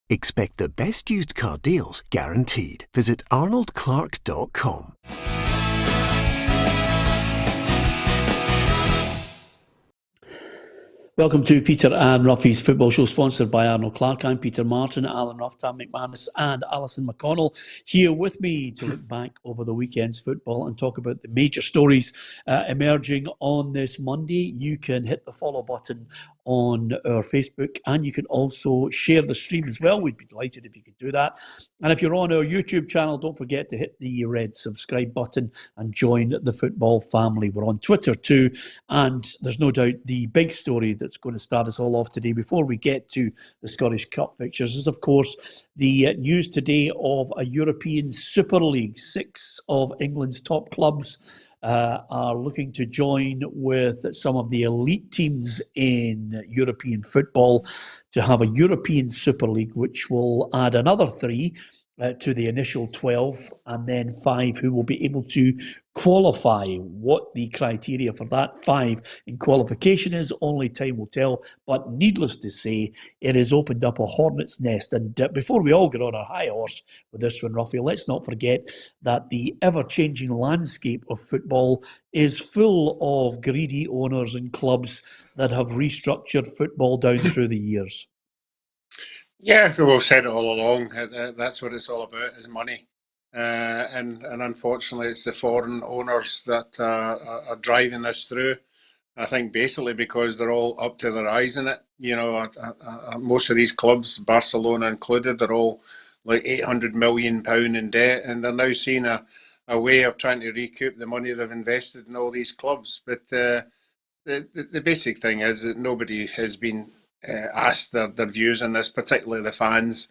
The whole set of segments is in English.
Expect the best used car deals guaranteed. Visit arnoldclark.com. Welcome to Peter and Roughie's Football Show, sponsored by Arnold Clark. I'm Peter Martin, Alan Rough, Tam McManus and Alison McConnell here with me to look back over the weekend's football and talk about the major stories emerging on this Monday. You can hit the follow button on our Facebook and you can also share the stream as well. We'd be delighted if you could do that. And if you're on our YouTube channel, don't forget to hit the red subscribe button and join the football family. We're on Twitter too, and there's no doubt the big story that's going to start us all off today before we get to the Scottish Cup fixtures is, of course, the news today of a European Super League. 6 of England's top clubs are looking to join with some of the elite teams in European football to have a European Super League, which will add another 3 to the initial 12, and then 5 who will be able to qualify. What the criteria for that 5 in qualification is, only time will tell. But needless to say, it has opened up a hornet's nest. And before we all get on our high horse with this one, Roughie, let's not forget that the ever-changing landscape of football is full of greedy owners and clubs that have restructured football down through the years. Yeah, we've said it all along. That's what it's all about, is money. And unfortunately, it's the foreign owners that are driving this through. I think basically because they're all up to their eyes in it. You know, most of these clubs, Barcelona included, they're all like £800 million in debt, and they're now seeing a way of trying to recoup the money they've invested in all these clubs. But the basic thing is that nobody has been asked their views on this, particularly the fans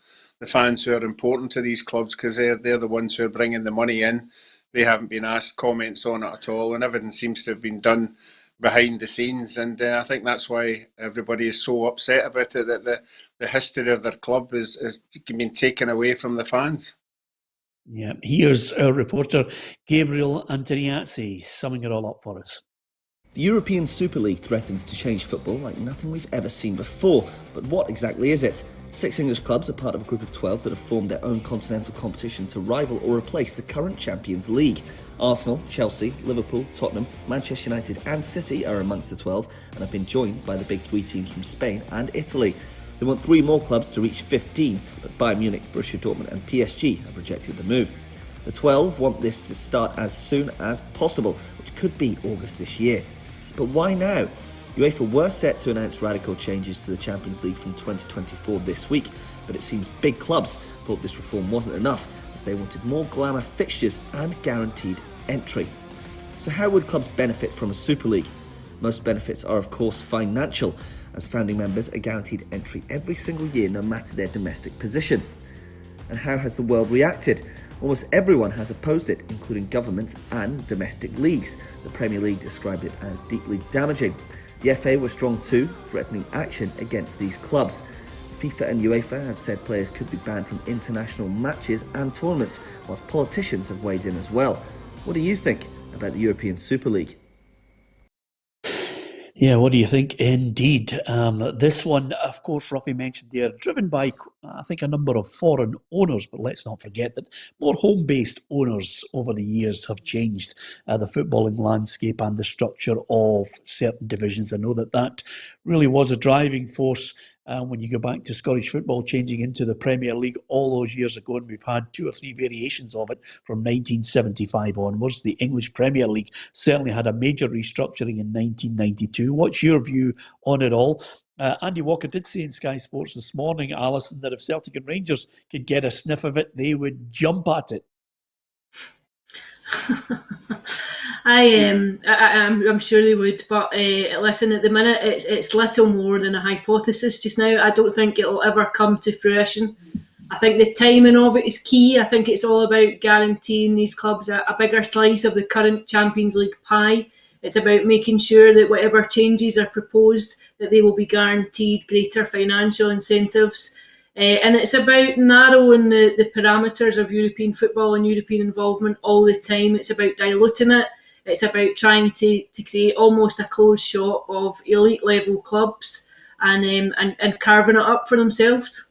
who are important to these clubs, because they're the ones who are bringing the money in. They haven't been asked comments on it at all, and everything seems to have been done behind the scenes. And I think that's why everybody is so upset about it, that the history of their club is been taken away from the fans. Yeah, here's our reporter Gabriel Antoniazzi summing it all up for us. The European Super League threatens to change football like nothing we've ever seen before. But what exactly is it? 6 English clubs are part of a group of 12 that have formed their own continental competition to rival or replace the current Champions League. Arsenal, Chelsea, Liverpool, Tottenham, Manchester United and City are amongst the 12 and have been joined by the big 3 teams from Spain and Italy. They want 3 more clubs to reach 15, but Bayern Munich, Borussia Dortmund and PSG have rejected the move. The 12 want this to start as soon as possible, which could be August this year. But why now? UEFA were set to announce radical changes to the Champions League from 2024 this week, but it seems big clubs thought this reform wasn't enough, as they wanted more glamour fixtures and guaranteed entry. So how would clubs benefit from a Super League? Most benefits are of course financial, as founding members are guaranteed entry every single year no matter their domestic position. And how has the world reacted? Almost everyone has opposed it, including governments and domestic leagues. The Premier League described it as deeply damaging. The FA were strong too, threatening action against these clubs. FIFA and UEFA have said players could be banned from international matches and tournaments, whilst politicians have weighed in as well. What do you think about the European Super League? Yeah, what do you think? Indeed. This one, of course, Roughie mentioned there, driven by, I think, a number of foreign owners, but let's not forget that more home-based owners over the years have changed the footballing landscape and the structure of certain divisions. I know that really was a driving force when you go back to Scottish football changing into the Premier League all those years ago, and we've had 2 or 3 variations of it from 1975 onwards. The English Premier League certainly had a major restructuring in 1992. What's your view on it all? Andy Walker did say in Sky Sports this morning, Alison, that if Celtic and Rangers could get a sniff of it, they would jump at it. I'm sure they would, but listen, at the minute it's little more than a hypothesis just now. I don't think it'll ever come to fruition. I think the timing of it is key. I think it's all about guaranteeing these clubs a bigger slice of the current Champions League pie. It's about making sure that whatever changes are proposed, that they will be guaranteed greater financial incentives. And it's about narrowing the parameters of European football and European involvement all the time. It's about diluting it. It's about trying to create almost a closed shop of elite level clubs and carving it up for themselves.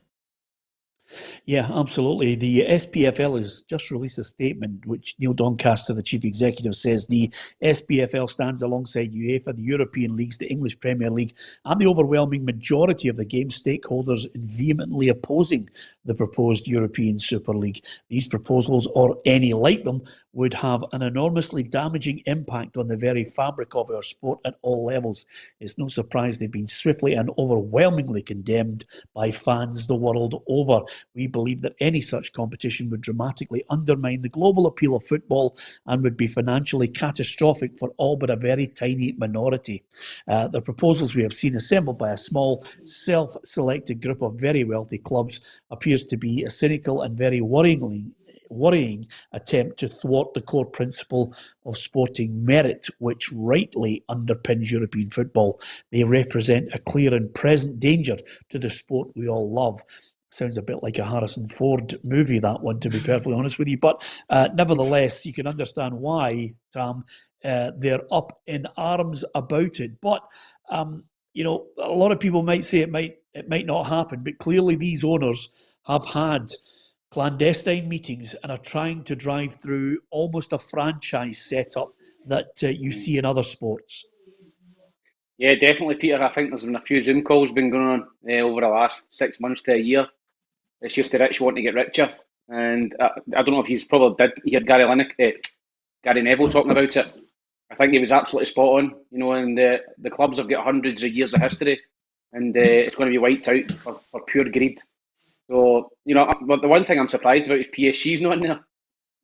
Yeah, absolutely. The SPFL has just released a statement which Neil Doncaster, the chief executive, says the SPFL stands alongside UEFA, the European leagues, the English Premier League, and the overwhelming majority of the game stakeholders in vehemently opposing the proposed European Super League. These proposals, or any like them, would have an enormously damaging impact on the very fabric of our sport at all levels. It's no surprise they've been swiftly and overwhelmingly condemned by fans the world over. We believe that any such competition would dramatically undermine the global appeal of football and would be financially catastrophic for all but a very tiny minority. The proposals we have seen assembled by a small, self-selected group of very wealthy clubs appears to be a cynical and very worrying attempt to thwart the core principle of sporting merit, which rightly underpins European football. They represent a clear and present danger to the sport we all love. Sounds a bit like a Harrison Ford movie, that one, to be perfectly honest with you. But nevertheless, you can understand why, Tam, they're up in arms about it. But, a lot of people might say it might not happen, but clearly these owners have had clandestine meetings and are trying to drive through almost a franchise setup that you see in other sports. Yeah, definitely, Peter. I think there's been a few Zoom calls been going on over the last 6 months to a year. It's just the rich wanting to get richer. And I don't know if he's probably did hear Gary Neville talking about it. I think he was absolutely spot on, and the clubs have got hundreds of years of history, and it's going to be wiped out for pure greed. So, but the one thing I'm surprised about is PSG's not in there.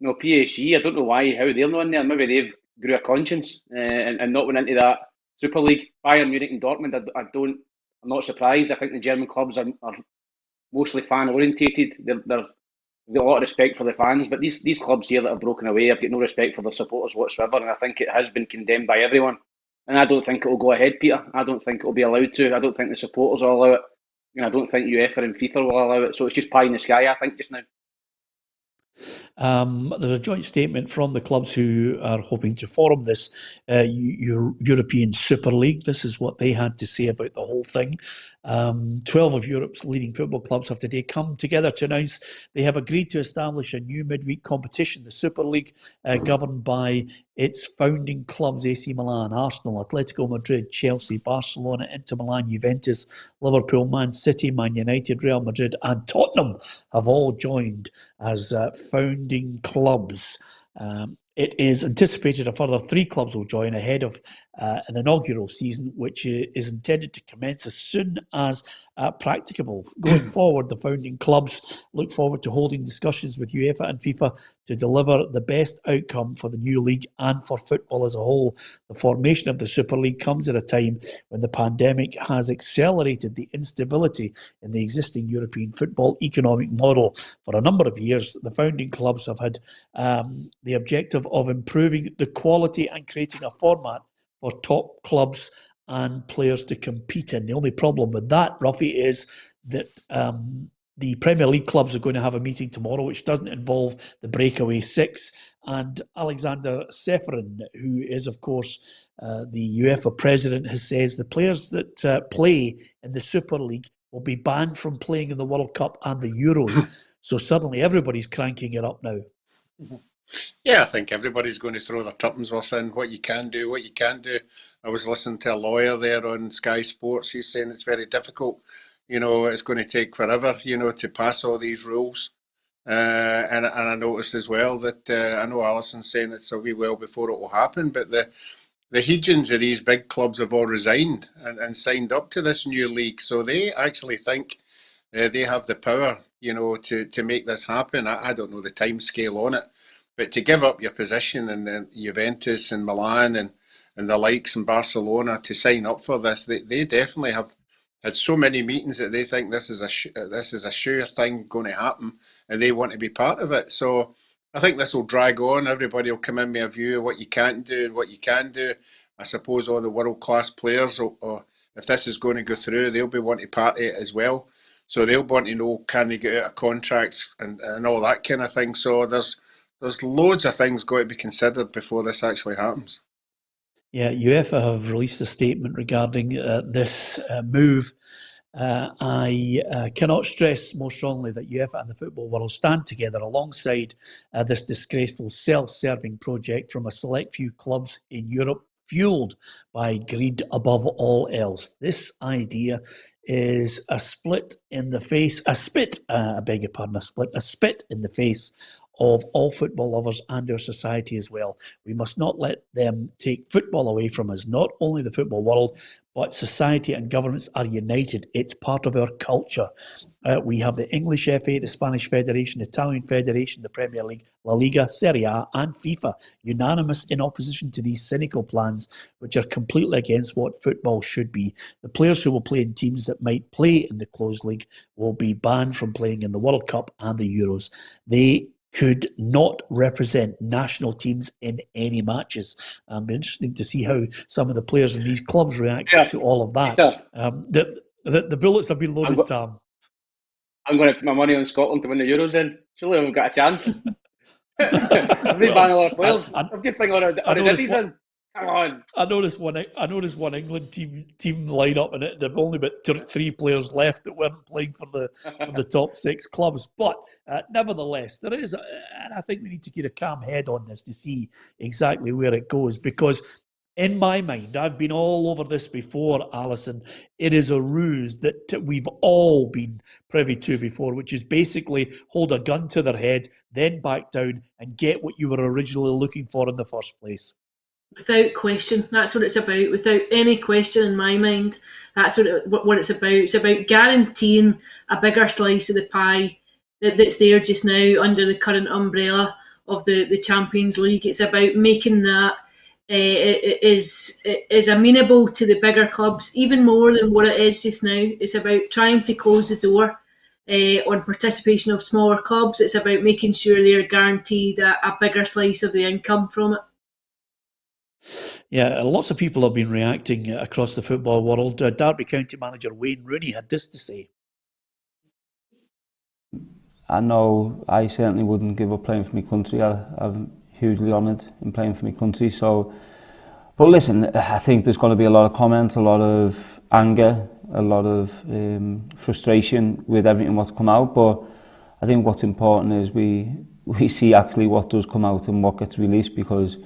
PSG, I don't know how they're not in there. Maybe they've grew a conscience and not went into that Super League. Bayern Munich and Dortmund, I'm not surprised. I think the German clubs are mostly fan orientated. They've got a lot of respect for the fans, but these clubs here that have broken away have got no respect for their supporters whatsoever, and I think it has been condemned by everyone. And I don't think it will go ahead, Peter. I don't think it will be allowed to. I don't think the supporters will allow it. I don't think UEFA and FIFA will allow it. So it's just pie in the sky, I think, just now. There's a joint statement from the clubs who are hoping to form this European Super League. This is what they had to say about the whole thing. 12 of Europe's leading football clubs have today come together to announce they have agreed to establish a new midweek competition, the Super League, governed by its founding clubs: AC Milan, Arsenal, Atletico Madrid, Chelsea, Barcelona, Inter Milan, Juventus, Liverpool, Man City, Man United, Real Madrid and Tottenham have all joined as founding clubs. It is anticipated a further 3 clubs will join ahead of an inaugural season, which is intended to commence as soon as practicable. Going forward, the founding clubs look forward to holding discussions with UEFA and FIFA to deliver the best outcome for the new league and for football as a whole. The formation of the Super League comes at a time when the pandemic has accelerated the instability in the existing European football economic model. For a number of years, the founding clubs have had the objective of improving the quality and creating a format for top clubs and players to compete in. The only problem with that, Roughie, is that the Premier League clubs are going to have a meeting tomorrow, which doesn't involve the breakaway 6. And Alexander Seferin, who is, of course, the UEFA president, has said the players that play in the Super League will be banned from playing in the World Cup and the Euros. So suddenly everybody's cranking it up now. Yeah, I think everybody's going to throw their tuppence worth in what you can do, what you can't do. I was listening to a lawyer there on Sky Sports. He's saying it's very difficult. It's going to take forever, to pass all these rules. And I noticed as well that I know Alison's saying it's a wee while before it will happen, but the Hegians of these big clubs have all resigned and signed up to this new league. So they actually think they have the power, to make this happen. I don't know the time scale on it. But to give up your position in Juventus and Milan and the likes in Barcelona to sign up for this, they definitely have had so many meetings that they think this is a sure thing going to happen, and they want to be part of it. So I think this will drag on. Everybody will come in with a view of what you can't do and what you can do. I suppose all the world-class players, or if this is going to go through, they'll be wanting to party it as well. So they'll want to know, can they get out of contracts and all that kind of thing. So there's loads of things got to be considered before this actually happens. Yeah, UEFA have released a statement regarding this move. I cannot stress more strongly that UEFA and the football world stand together alongside this disgraceful self-serving project from a select few clubs in Europe, fueled by greed above all else. This idea is a spit in the face of all football lovers and our society as well. We must not let them take football away from us. Not only the football world, but society and governments are united. It's part of our culture. We have the English FA, the Spanish Federation, the Italian Federation, the Premier League, La Liga, Serie A, and FIFA, unanimous in opposition to these cynical plans, which are completely against what football should be. The players who will play in teams that might play in the closed league will be banned from playing in the World Cup and the Euros. They could not represent national teams in any matches. Interesting to see how some of the players in these clubs react to all of that. The bullets have been loaded, Tam. I'm going to put my money on Scotland to win the Euros then. Surely we've got a chance. I've been banning a lot of players. I'm just thinking on a ditties in. Come on. I noticed one England team line up, and there've only about 3 players left that weren't playing for the top 6 clubs. But nevertheless, there is, and I think we need to get a calm head on this to see exactly where it goes, because in my mind, I've been all over this before, Alison. It is a ruse that we've all been privy to before, which is basically hold a gun to their head, then back down and get what you were originally looking for in the first place. Without question, that's what it's about. Without any question in my mind, that's what it's about. It's about guaranteeing a bigger slice of the pie that's there just now under the current umbrella of the Champions League. It's about making that is amenable to the bigger clubs even more than what it is just now. It's about trying to close the door on participation of smaller clubs. It's about making sure they're guaranteed a bigger slice of the income from it. Yeah, lots of people have been reacting across the football world. Derby County manager Wayne Rooney had this to say. I know I certainly wouldn't give up playing for my country. I'm hugely honoured in playing for my country. So, but listen, I think there's going to be a lot of comments, a lot of anger, a lot of frustration with everything what's come out. But I think what's important is we see actually what does come out and what gets released, because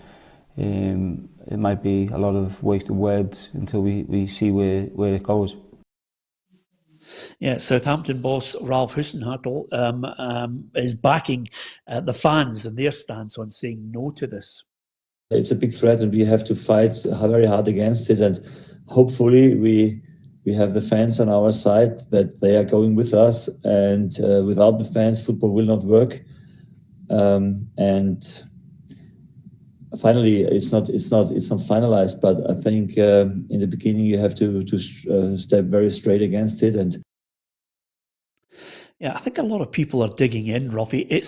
it might be a lot of wasted words until we see where it goes. Yeah, Southampton boss Ralph Hasenhüttl is backing the fans and their stance on saying no to this. It's a big threat and we have to fight very hard against it, and hopefully we have the fans on our side, that they are going with us, and without the fans football will not work. And finally, it's not finalized, but I think in the beginning you have to step very straight against it. And yeah, I think a lot of people are digging in, Roughie.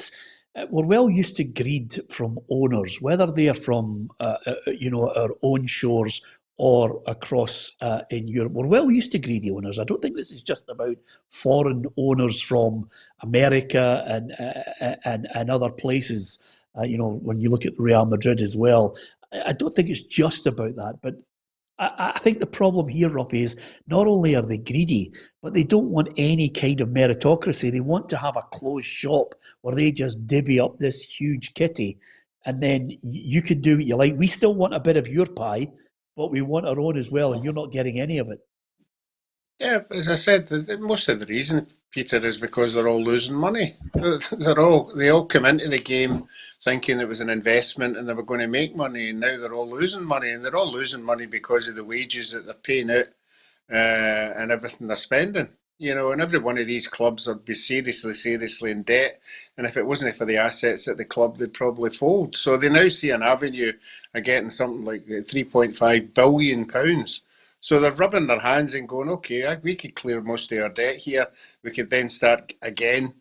We're well used to greed from owners, whether they are from our own shores or across in Europe. We're well used to greedy owners. I don't think this is just about foreign owners from America and other places. When you look at Real Madrid as well, I don't think it's just about that. But I think the problem here, Roughie, is not only are they greedy, but they don't want any kind of meritocracy. They want to have a closed shop where they just divvy up this huge kitty, and then you can do what you like. We still want a bit of your pie, but we want our own as well, and you're not getting any of it. Yeah, as I said, most of the reason, Peter, is because they're all losing money. They all come into the game thinking it was an investment and they were going to make money, and now they're all losing money, and they're all losing money because of the wages that they're paying out and everything they're spending. And every one of these clubs would be seriously in debt, and if it wasn't for the assets at the club, they'd probably fold. So they now see an avenue of getting something like £3.5 billion. So they're rubbing their hands and going, okay, we could clear most of our debt here. We could then start again,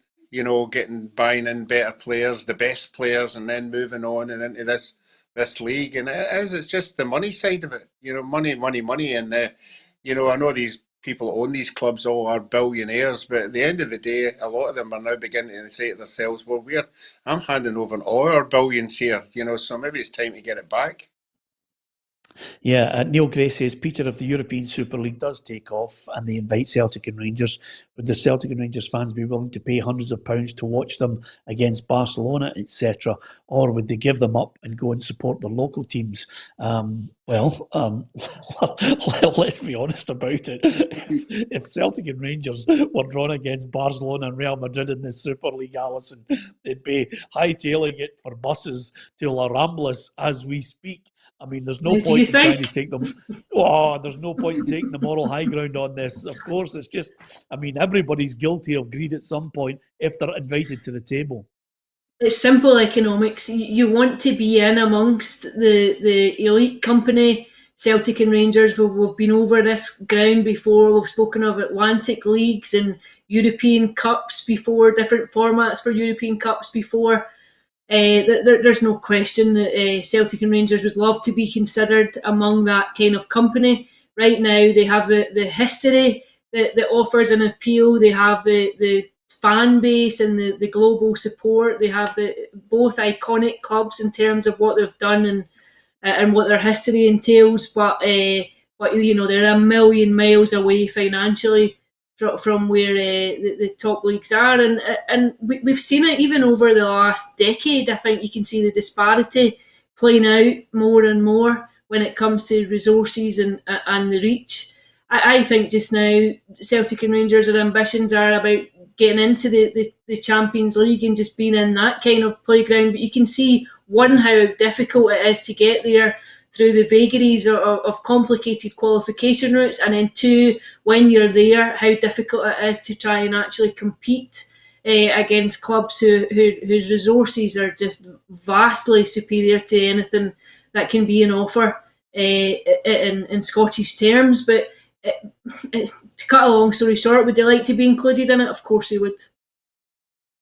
buying in better players, the best players, and then moving on and into this league. And it's just the money side of it, money. And, I know these people own these clubs all are billionaires, but at the end of the day, a lot of them are now beginning to say to themselves, well, I'm handing over all our billions here, so maybe it's time to get it back. Yeah, Neil Gray says, Peter, if the European Super League does take off and they invite Celtic and Rangers, would the Celtic and Rangers fans be willing to pay hundreds of pounds to watch them against Barcelona, etc.? Or would they give them up and go and support their local teams? Well, let's be honest about it. If Celtic and Rangers were drawn against Barcelona and Real Madrid in the Super League, Alison, they'd be hightailing it for buses to La Ramblas as we speak. I mean, there's no point in trying to take them. Oh, there's no point in taking the moral high ground on this. Of course, it's just, I mean, everybody's guilty of greed at some point if they're invited to the table. It's simple economics. You want to be in amongst the elite company. Celtic and Rangers, we've been over this ground before. We've spoken of Atlantic leagues and European Cups before, different formats for European Cups before. There's no question that Celtic and Rangers would love to be considered among that kind of company. Right now, they have the history that offers an appeal. They have the fan base and the global support. They have both iconic clubs in terms of what they've done and what their history entails. But you know, they're a million miles away financially from where the top leagues are, and we've seen it even over the last decade. I think you can see the disparity playing out more and more when it comes to resources and the reach. I think just now Celtic and Rangers' ambitions are about getting into the Champions League and just being in that kind of playground. But you can see, one, how difficult it is to get there through the vagaries of complicated qualification routes, and then two, when you're there, how difficult it is to try and actually compete against clubs whose resources are just vastly superior to anything that can be an offer in Scottish terms. But to cut a long story short, would they like to be included in it? Of course they would.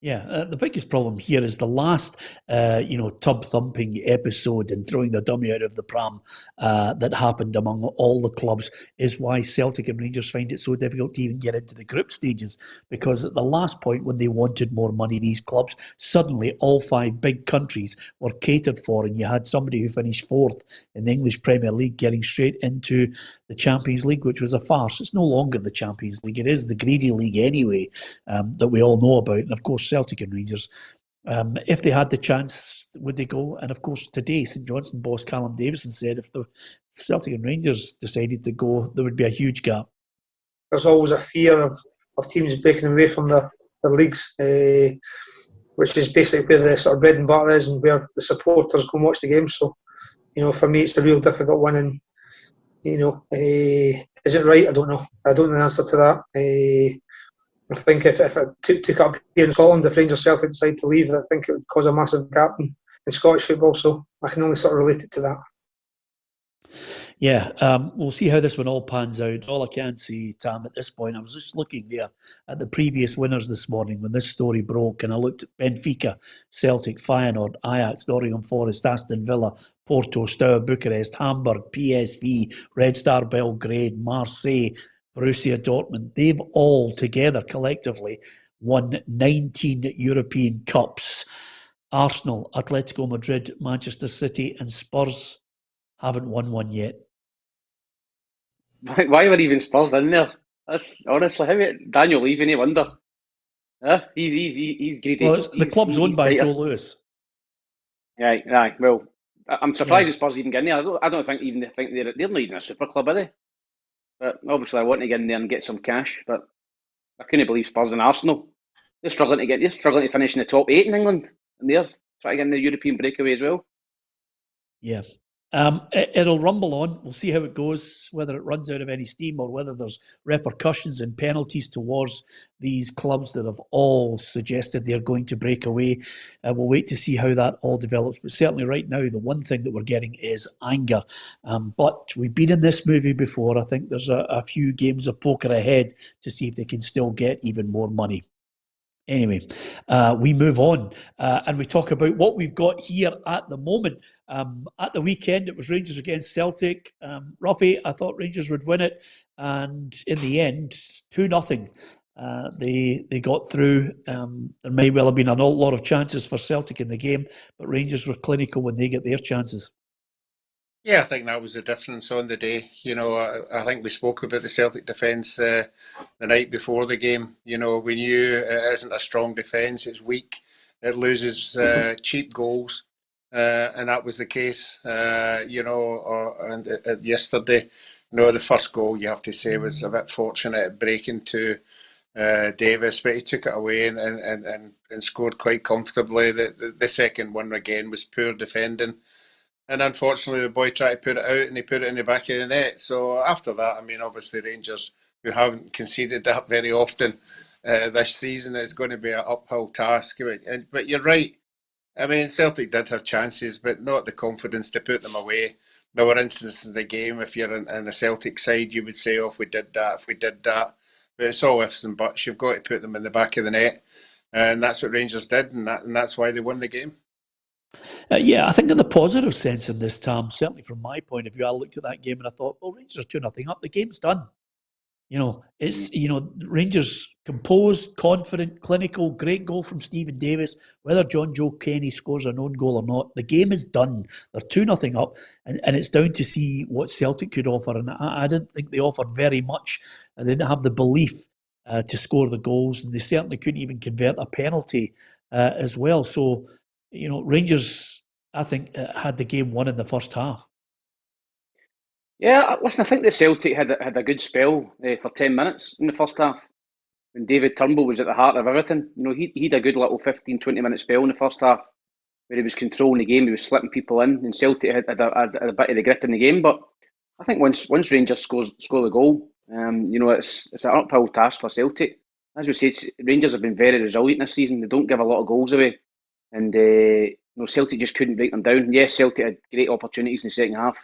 Yeah, the biggest problem here is the last, tub-thumping episode and throwing the dummy out of the pram that happened among all the clubs is why Celtic and Rangers find it so difficult to even get into the group stages, because at the last point when they wanted more money, these clubs, suddenly all five big countries were catered for, and you had somebody who finished fourth in the English Premier League getting straight into the Champions League, which was a farce. It's no longer the Champions League. It is the greedy league anyway, that we all know about. And of course, Celtic and Rangers, if they had the chance, would they go? And of course, today, St Johnstone boss Callum Davison said if the Celtic and Rangers decided to go, there would be a huge gap. There's always a fear of teams breaking away from their leagues, which is basically where the sort of bread and butter is and where the supporters go and watch the games. So, for me, it's a real difficult one. And, is it right? I don't know. I don't know the answer to that. I think if it took up here in Scotland, if Rangers Celtic decide to leave, I think it would cause a massive gap in Scottish football. So I can only sort of relate it to that. Yeah, we'll see how this one all pans out. All I can see, Tam, at this point, I was just looking there at the previous winners this morning when this story broke, and I looked at Benfica, Celtic, Feyenoord, Ajax, Nottingham Forest, Aston Villa, Porto, Steaua Bucharest, Hamburg, PSV, Red Star Belgrade, Marseille, Borussia Dortmund. They've all together collectively won 19 European Cups. Arsenal, Atletico Madrid, Manchester City and Spurs haven't won one yet. Why were even Spurs in there? That's honestly, Daniel Levy, any wonder? He's greedy. Well, the club's owned by Joe Lewis. Right. Well, I'm surprised that Spurs even get in there. I don't think they're not even a super club, are they? But obviously, I want to get in there and get some cash. But I couldn't believe Spurs and Arsenal. They're struggling to finish in the top 8 in England, and they're trying to get in the European breakaway as well. Yeah. It'll rumble on. We'll see how it goes, whether it runs out of any steam or whether there's repercussions and penalties towards these clubs that have all suggested they're going to break away. We'll wait to see how that all develops. But certainly right now, the one thing that we're getting is anger. But we've been in this movie before. I think there's a few games of poker ahead to see if they can still get even more money. Anyway, we move on and we talk about what we've got here at the moment. At the weekend, it was Rangers against Celtic. Roughie, I thought Rangers would win it, and in the end, 2-0. They got through. There may well have been a lot of chances for Celtic in the game, but Rangers were clinical when they get their chances. Yeah, I think that was the difference on the day. I think we spoke about the Celtic defence the night before the game. We knew it isn't a strong defence, it's weak. It loses cheap goals. And that was the case, and yesterday. The first goal, you have to say, was a bit fortunate at breaking to Davis, but he took it away and scored quite comfortably. The second one, again, was poor defending. And unfortunately, the boy tried to put it out and he put it in the back of the net. So after that, obviously Rangers, who haven't conceded that very often this season, it's going to be an uphill task. But you're right. Celtic did have chances, but not the confidence to put them away. There were instances in the game, if you're in the Celtic side, you would say, if we did that. But it's all ifs and buts. You've got to put them in the back of the net. And that's what Rangers did, and that's why they won the game. I think in the positive sense in this, Tam, certainly from my point of view, I looked at that game and I thought, well, Rangers are 2-0 up. The game's done. Rangers composed, confident, clinical, great goal from Steven Davis. Whether John Joe Kenny scores an own goal or not, the game is done. They're 2-0 up, and it's down to see what Celtic could offer. And I didn't think they offered very much. They didn't have the belief to score the goals, and they certainly couldn't even convert a penalty as well. So, Rangers, I think, had the game won in the first half. Yeah, listen, I think the Celtic had a good spell for 10 minutes in the first half. When David Turnbull was at the heart of everything. He had a good little 15, 20-minute spell in the first half where he was controlling the game, he was slipping people in, and Celtic had a bit of the grip in the game. But I think once Rangers score the goal, it's an uphill task for Celtic. As we said, Rangers have been very resilient this season. They don't give a lot of goals away. And Celtic just couldn't break them down. Yes, Celtic had great opportunities in the second half.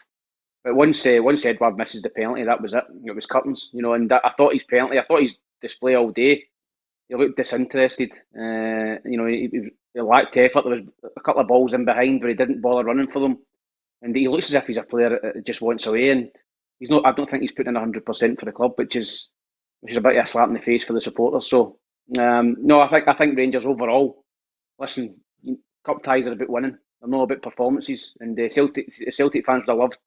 But once Edward misses the penalty, that was it. It was curtains, and I thought his display all day, he looked disinterested. He lacked effort. There was a couple of balls in behind where he didn't bother running for them. And he looks as if he's a player that just wants away. And he's not. I don't think he's putting in 100% for the club, which is a bit of a slap in the face for the supporters. So, no, I think Rangers overall, listen, cup ties are about winning. They're not about performances. And Celtic fans would have loved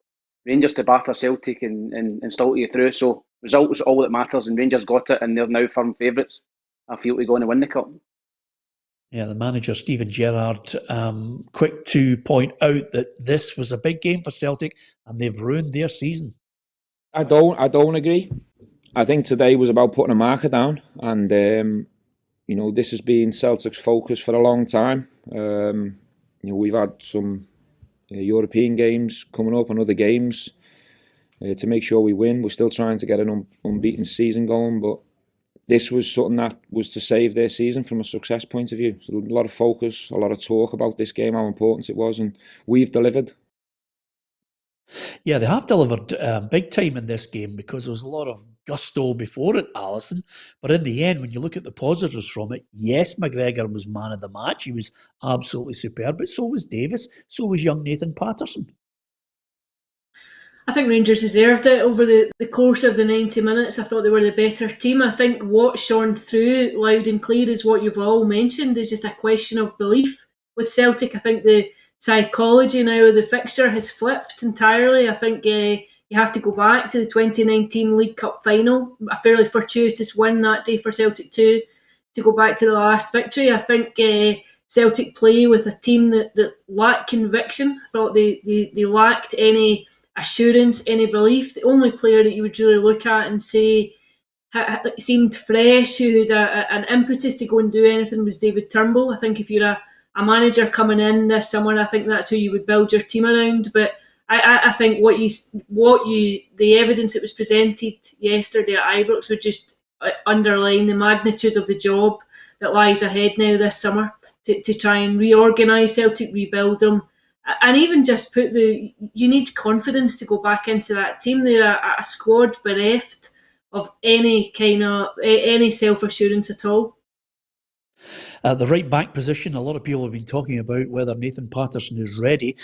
Rangers to batter Celtic and still get through. So result was all that matters, and Rangers got it, and they're now firm favourites, I feel, to go on to win the cup. Yeah, the manager, Steven Gerrard, quick to point out that this was a big game for Celtic and they've ruined their season. I don't agree. I think today was about putting a marker down, and this has been Celtic's focus for a long time. We've had some European games coming up and other games to make sure we win. We're still trying to get an unbeaten season going, but this was something that was to save their season from a success point of view. So a lot of focus, a lot of talk about this game, how important it was, and we've delivered. Yeah, they have delivered big time in this game because there was a lot of gusto before it, Alison. But in the end, when you look at the positives from it, yes, McGregor was man of the match. He was absolutely superb, but so was Davis, so was young Nathan Patterson. I think Rangers deserved it over the course of the 90 minutes. I thought they were the better team. I think what shone through loud and clear is what you've all mentioned. It's just a question of belief with Celtic. I think the psychology now of the fixture has flipped entirely. I think you have to go back to the 2019 League Cup final, a fairly fortuitous win that day for Celtic too, to go back to the last victory. I think Celtic play with a team that lacked conviction. I thought they lacked any assurance, any belief. The only player that you would really look at and say seemed fresh, who had an impetus to go and do anything, was David Turnbull. I think if you're a manager coming in this summer, I think that's who you would build your team around. But I think the evidence that was presented yesterday at Ibrox would just underline the magnitude of the job that lies ahead now this summer to try and reorganise Celtic, rebuild them, and even just you need confidence to go back into that team. They're a squad bereft of any self-assurance at all. The right back position, a lot of people have been talking about whether Nathan Patterson is ready.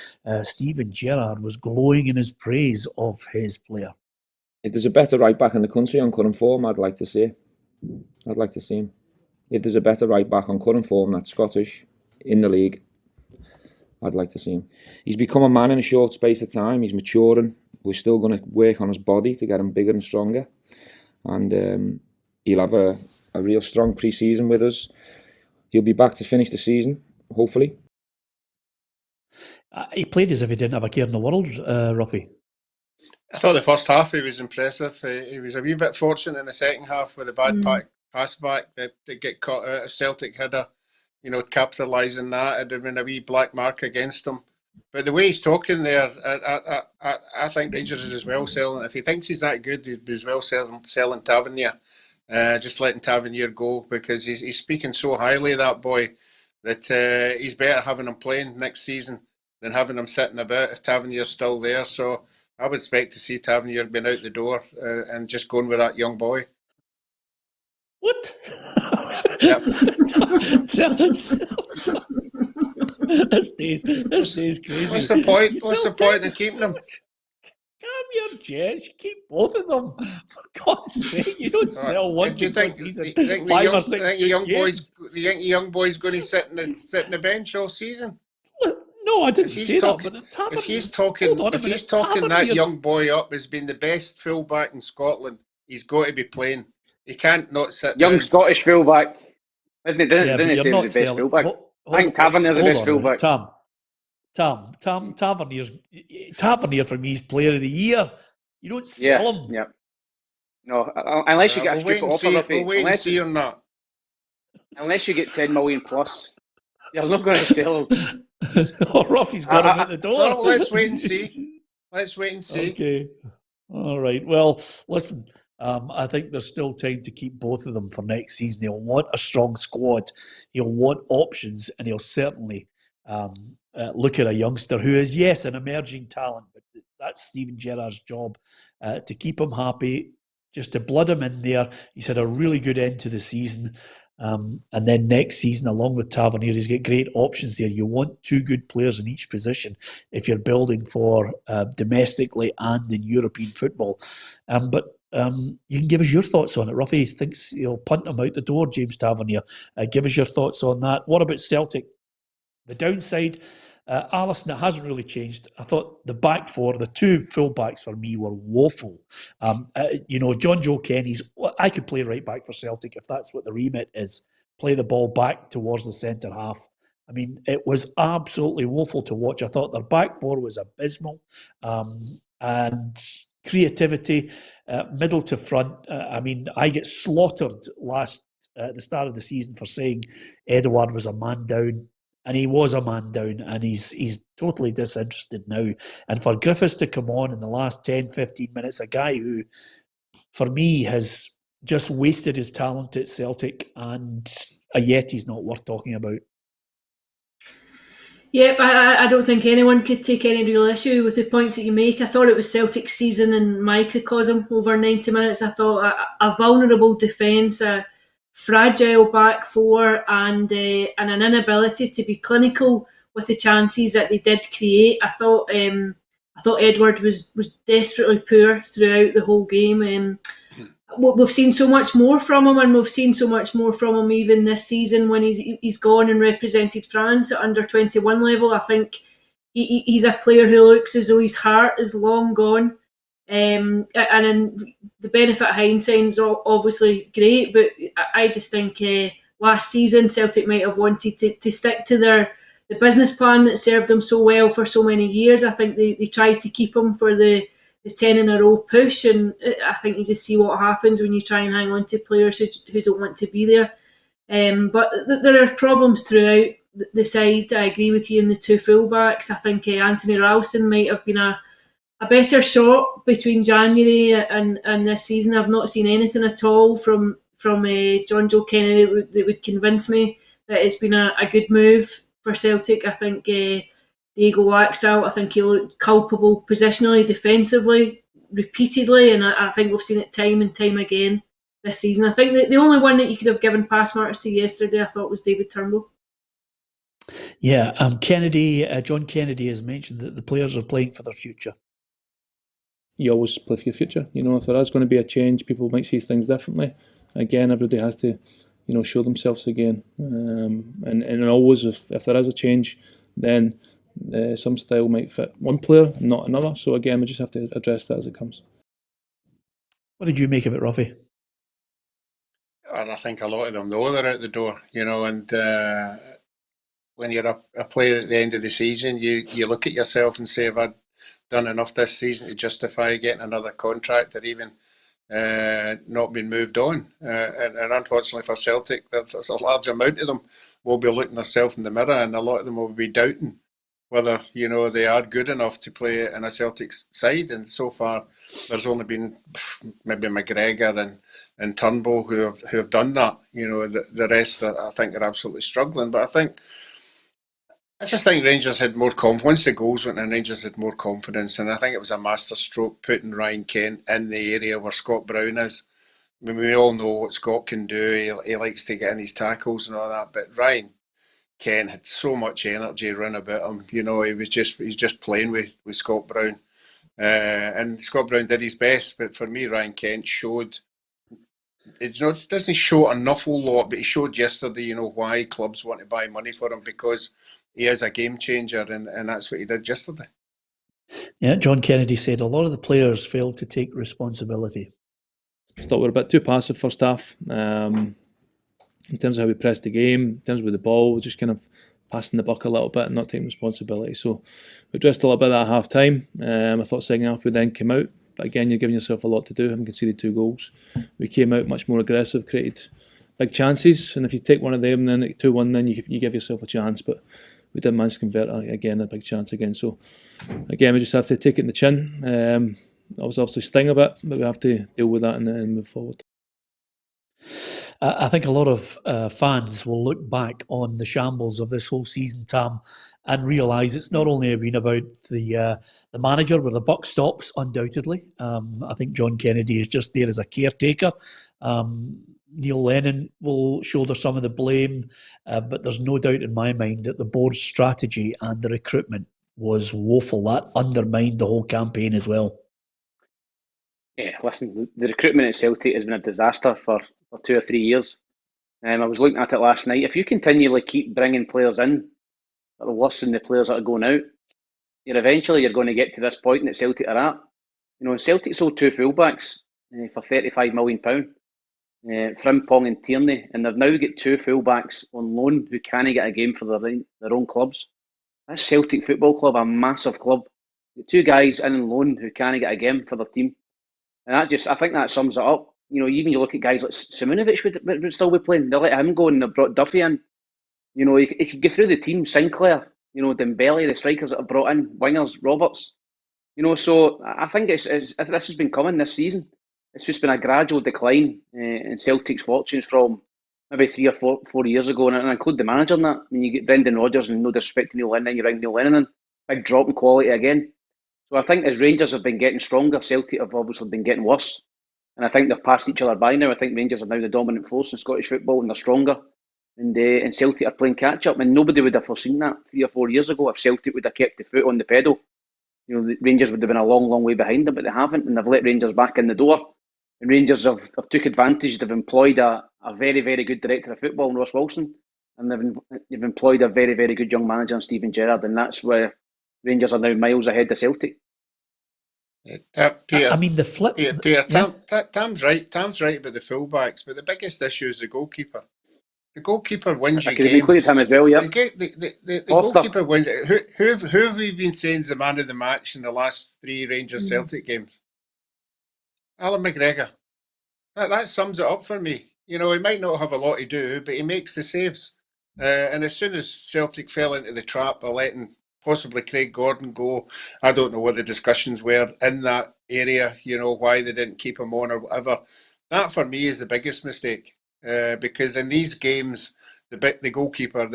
Steven Gerrard was glowing in his praise of his player. If there's a better right back in the country on current form, I'd like to see him. If there's a better right back on current form that's Scottish in the league, I'd like to see him. He's become a man in a short space of time. He's maturing. We're still going to work on his body to get him bigger and stronger. And he'll have a real strong pre-season with us. He'll be back to finish the season, hopefully. He played as if he didn't have a care in the world, Roughie. I thought the first half he was impressive. He was a wee bit fortunate in the second half with a bad pass back that get caught out. If Celtic had capitalise on that, it'd have been a wee black mark against him. But the way he's talking there, I think Rangers is as well selling. If he thinks he's that good, he'd be as well selling Tavernier. Just letting Tavernier go, because he's speaking so highly of that boy that he's better having him playing next season than having him sitting about if Tavernier's still there. So I would expect to see Tavernier being out the door and just going with that young boy. What? Yep. This is crazy. What's the point? What's the point in keeping them? Calm your jets. You keep both of them. For God's sake, you don't sell one. Do you think the young boy's going to sit in the bench all season? No, I didn't say that. But if he's talking that young boy up as being the best fullback in Scotland, he's got to be playing. He can't not sit young down. Scottish fullback. Isn't he? Didn't he say he was the best selling, fullback? I think Tavernier's the best fullback. Tavernier for me is player of the year. You don't sell him. Yeah. No, unless you get a stupid offer. We'll wait and see on that. Unless you get 10 million plus, you're not going to sell him. Roughie's got him at the door. Well, let's wait and see. Okay. All right. Well, listen. I think there's still time to keep both of them for next season. He'll want a strong squad. He'll want options, and he'll certainly look at a youngster who is, yes, an emerging talent, but that's Steven Gerrard's job to keep him happy, just to blood him in there. He's had a really good end to the season. And then next season, along with Tavernier, he's got great options there. You want two good players in each position if you're building for domestically and in European football. But you can give us your thoughts on it. Roughie thinks he'll punt him out the door, James Tavernier. Give us your thoughts on that. What about Celtic? The downside, Alisson, it hasn't really changed. I thought the back four, the two full-backs for me were woeful. John Joe Kenny's, I could play right back for Celtic if that's what the remit is. Play the ball back towards the centre half. I mean, it was absolutely woeful to watch. I thought their back four was abysmal. And creativity, middle to front. I get slaughtered at the start of the season for saying Edouard was a man down. And he was a man down, and he's totally disinterested now. And for Griffiths to come on in the last 10, 15 minutes, a guy who, for me, has just wasted his talent at Celtic, and yet he's not worth talking about. Yep, I don't think anyone could take any real issue with the points that you make. I thought it was Celtic's season in microcosm over 90 minutes. I thought a vulnerable defence, a fragile back four, and an inability to be clinical with the chances that they did create. I thought Edouard was desperately poor throughout the whole game. We've seen so much more from him, and we've seen so much more from him even this season when he's gone and represented France at under 21 level. I think he's a player who looks as though his heart is long gone. And in the benefit of hindsight is obviously great, but I just think last season Celtic might have wanted to stick to the business plan that served them so well for so many years. I think they tried to keep him for the 10 in a row push, and I think you just see what happens when you try and hang on to players who don't want to be there. But there are problems throughout the side. I agree with you in the two fullbacks. I think Anthony Ralston might have been a better shot between January and this season. I've not seen anything at all from John Joe Kennedy that would convince me that it's been a good move for Celtic. I think Diego Laxalt, I think he looked culpable positionally, defensively, repeatedly, and I think we've seen it time and time again this season. I think the only one that you could have given pass marks to yesterday, I thought, was David Turnbull. Yeah, John Kennedy has mentioned that the players are playing for their future. You always play for your future. If there is going to be a change, people might see things differently. Again, everybody has to, show themselves again. And always, if there is a change, then Some style might fit one player, not another. So again, we just have to address that as it comes. What did you make of it, Roughie? And I think a lot of them know they're out the door, and when you're a player at the end of the season, you look at yourself and say, have I done enough this season to justify getting another contract or even not been moved on? And unfortunately for Celtic, there's a large amount of them will be looking themselves in the mirror, and a lot of them will be doubting whether they are good enough to play in a Celtic side. And so far, there's only been maybe McGregor and Turnbull who have done that. The rest I think are absolutely struggling. But I just think Rangers had more confidence. Once the goals went in, Rangers had more confidence, and I think it was a masterstroke putting Ryan Kent in the area where Scott Brown is. I mean, we all know what Scott can do. He likes to get in his tackles and all that, but Ryan Kent had so much energy run about him. He's just playing with Scott Brown, and Scott Brown did his best. But for me, Ryan Kent showed. Doesn't show an awful lot, but he showed yesterday, why clubs want to buy money for him, because he is a game changer, and that's what he did yesterday. Yeah, John Kennedy said a lot of the players failed to take responsibility. I thought we were a bit too passive first half. In terms of how we pressed the game, in terms of the ball, we're just kind of passing the buck a little bit and not taking responsibility. So we addressed a little bit of that at half time. I thought second half we then came out. But again, you're giving yourself a lot to do, having conceded 2 goals. We came out much more aggressive, created big chances. And if you take one of them, then at 2-1, then you give yourself a chance. But we didn't manage to convert a big chance again. So again, we just have to take it in the chin. That was obviously sting a bit, but we have to deal with that and then move forward. I think a lot of fans will look back on the shambles of this whole season, Tam, and realise it's not only been about the manager where the buck stops, undoubtedly. I think John Kennedy is just there as a caretaker. Neil Lennon will shoulder some of the blame, but there's no doubt in my mind that the board's strategy and the recruitment was woeful. That undermined the whole campaign as well. Yeah, listen, the recruitment at Celtic has been a disaster for 2 or 3 years. I was looking at it last night. If you continually keep bringing players in that are worse than the players that are going out, you're going to get to this point that Celtic are at. Celtic sold 2 fullbacks for £35 million, Frimpong and Tierney, and they've now got 2 fullbacks on loan who can't get a game for their own clubs. That's Celtic Football Club, a massive club. The 2 guys in on loan who can't get a game for their team. And I think that sums it up. Even you look at guys like Simunovic would still be playing. They let him go and they brought Duffy in. He could go through the team. Sinclair, Dembele, the strikers that have brought in, wingers, Roberts. So I think this has been coming this season. It's just been a gradual decline in Celtic's fortunes from maybe 3 or 4 years ago, and I include the manager in that. I mean, you get Brendan Rodgers, and no disrespect to Neil Lennon, you bring Neil Lennon in. Big drop in quality again. So I think as Rangers have been getting stronger, Celtic have obviously been getting worse. And I think they've passed each other by now. I think Rangers are now the dominant force in Scottish football and they're stronger. And Celtic are playing catch-up. And nobody would have foreseen that 3 or 4 years ago if Celtic would have kept the foot on the pedal. The Rangers would have been a long, long way behind them, but they haven't. And they've let Rangers back in the door. And Rangers have took advantage. They've employed a very, very good director of football, Ross Wilson. And they've employed a very, very good young manager in Steven Gerrard. And that's where Rangers are now miles ahead of Celtic. Peter, I mean, the flip. Peter, Tam's right. Tam's right about the fullbacks, but the biggest issue is the goalkeeper. The goalkeeper wins you games. I could have included him as well, yeah. The goalkeeper wins. Who have we been saying is the man of the match in the last 3 Rangers Celtic games? Alan McGregor. That sums it up for me. He might not have a lot to do, but he makes the saves. And as soon as Celtic fell into the trap of letting possibly Craig Gordon go, I don't know what the discussions were in that area, why they didn't keep him on or whatever. That for me is the biggest mistake. Because in these games, the big goalkeeper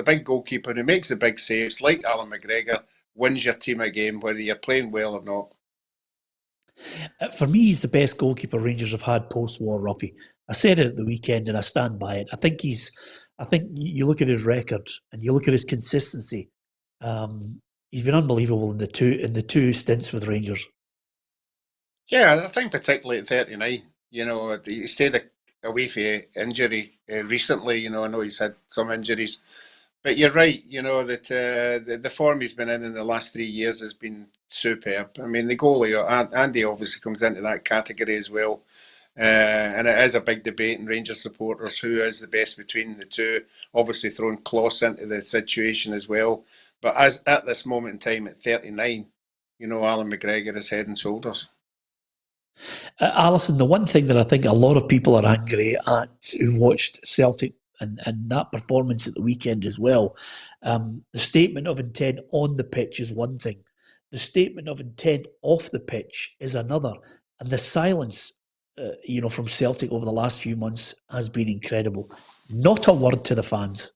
who makes the big saves, like Alan McGregor, wins your team a game, whether you're playing well or not. For me, he's the best goalkeeper Rangers have had post-war, Roughie. I said it at the weekend and I stand by it. I think you look at his record and you look at his consistency. He's been unbelievable in the two stints with Rangers. Yeah, I think particularly at 39. He stayed away for injury recently. I know he's had some injuries, But you're right, that the form he's been in the last 3 years has been superb. I mean, the goalie, Andy, obviously comes into that category as well. And it is a big debate in Rangers supporters who is the best between the two. Obviously throwing Kloss into the situation as well. But as at this moment in time at 39, Alan McGregor is head and shoulders. Alison, the one thing that I think a lot of people are angry at who've watched Celtic and that performance at the weekend as well, the statement of intent on the pitch is one thing. The statement of intent off the pitch is another. And the silence, from Celtic over the last few months has been incredible. Not a word to the fans.